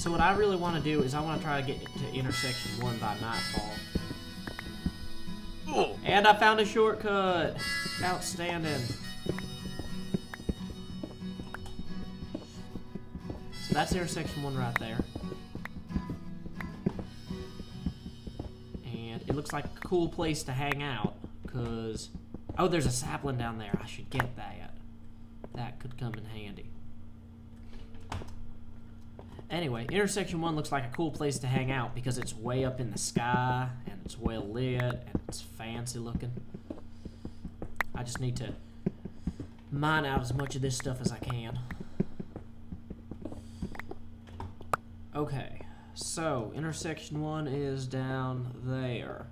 So what I really want to do is I want to try to get to intersection 1 by nightfall. Oh. And I found a shortcut! Outstanding. So that's intersection 1 right there. And it looks like a cool place to hang out, because... Oh, there's a sapling down there. I should get that. That could come in handy. Anyway, intersection 1 looks like a cool place to hang out because it's way up in the sky and it's well lit and it's fancy looking. I just need to mine out as much of this stuff as I can. Okay, so intersection 1 is down there.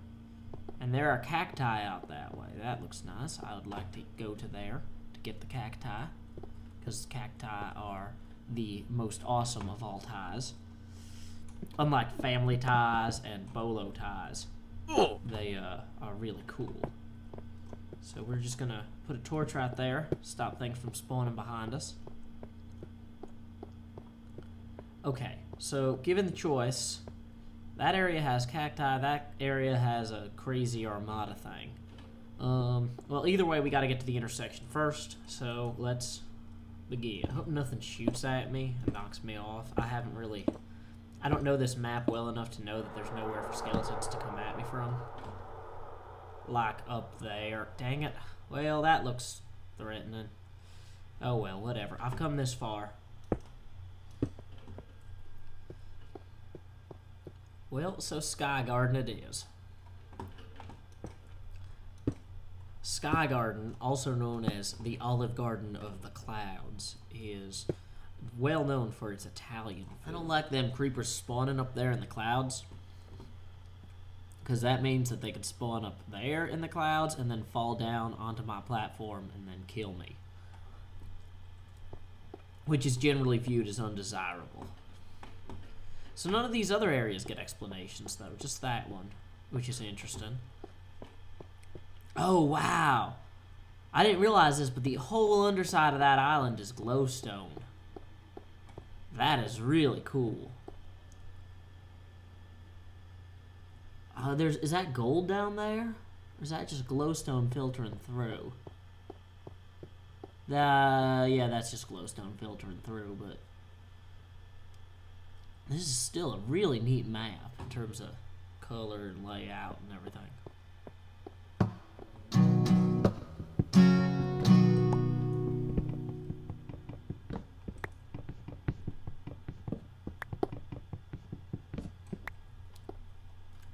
And there are cacti out that way. That looks nice. I would like to go to there to get the cacti, because cacti are the most awesome of all ties. Unlike family ties and bolo ties, they are really cool. So we're just gonna put a torch right there, stop things from spawning behind us. Okay, so given the choice, that area has cacti, that area has a crazy armada thing. Well, either way, we gotta get to the intersection first, so let's begin. I hope nothing shoots at me and knocks me off. I don't know this map well enough to know that there's nowhere for skeletons to come at me from. Like up there. Dang it. Well, that looks threatening. Oh well, whatever. I've come this far. Well, so Sky Garden it is. Sky Garden, also known as the Olive Garden of the Clouds, is well known for its Italian food. I don't like them creepers spawning up there in the clouds, because that means that they could spawn up there in the clouds and then fall down onto my platform and then kill me, which is generally viewed as undesirable. So none of these other areas get explanations, though, just that one, which is interesting. Oh, wow. I didn't realize this, but the whole underside of that island is glowstone. That is really cool. Is that gold down there? Or is that just glowstone filtering through? Yeah, that's just glowstone filtering through, but... This is still a really neat map in terms of color and layout and everything.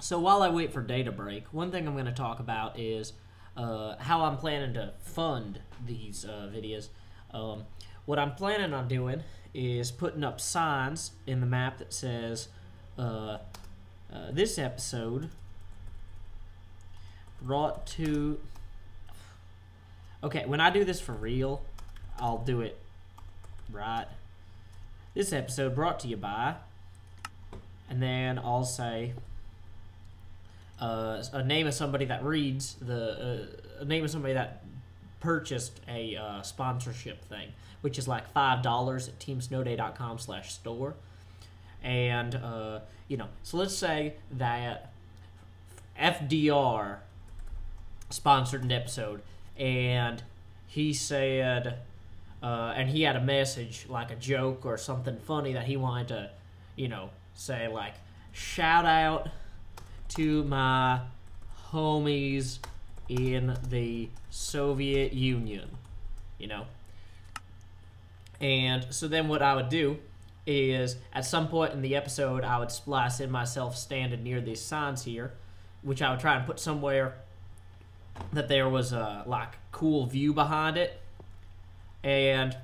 So while I wait for day to break, one thing I'm going to talk about is how I'm planning to fund these videos. What I'm planning on doing is putting up signs in the map that says this episode brought to... Okay, when I do this for real, I'll do it right. This episode brought to you by... And then I'll say... a name of somebody that reads the a name of somebody that purchased a sponsorship thing, which is like $5 at teamsnowday.com/store. And you know, so let's say that FDR sponsored an episode, and he said and he had a message, like a joke or something funny that he wanted to, you know, say, like, shout out to my homies in the Soviet Union, you know. And so then what I would do is, at some point in the episode, I would splice in myself standing near these signs here, which I would try and put somewhere that there was a, like, cool view behind it. And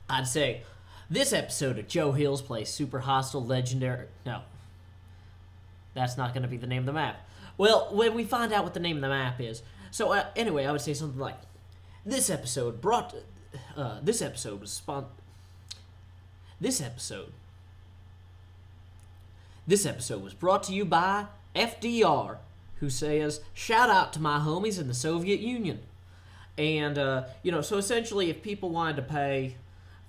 I'd say, this episode of Joe Hill's Place, Super Hostile Legendary... No. That's not going to be the name of the map. Well, when we find out what the name of the map is. So, anyway, I would say something like, this episode brought... this episode was This episode was brought to you by FDR, who says, shout out to my homies in the Soviet Union. And, you know, so essentially if people wanted to pay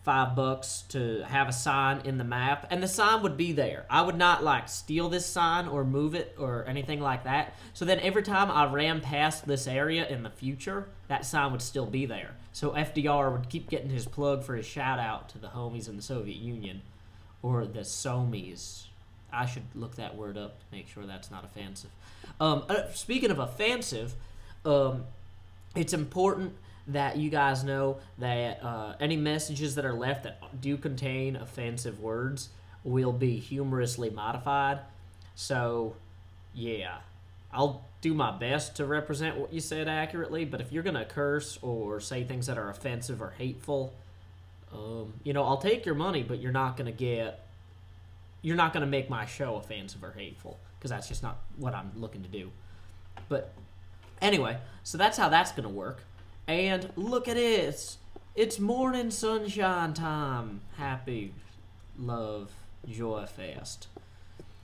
$5 to have a sign in the map, and the sign would be there. I would not like steal this sign or move it or anything like that. So then every time I ran past this area in the future, that sign would still be there. So FDR would keep getting his plug for his shout out to the homies in the Soviet Union, or the Somies. I should look that word up to make sure that's not offensive. Speaking of offensive, it's important that you guys know that any messages that are left that do contain offensive words will be humorously modified. So, yeah, I'll do my best to represent what you said accurately, but if you're going to curse or say things that are offensive or hateful, I'll take your money, but you're not going to make my show offensive or hateful, because that's just not what I'm looking to do. But anyway, so that's how that's going to work. And look at it. It's morning sunshine time. Happy Love Joy Fest.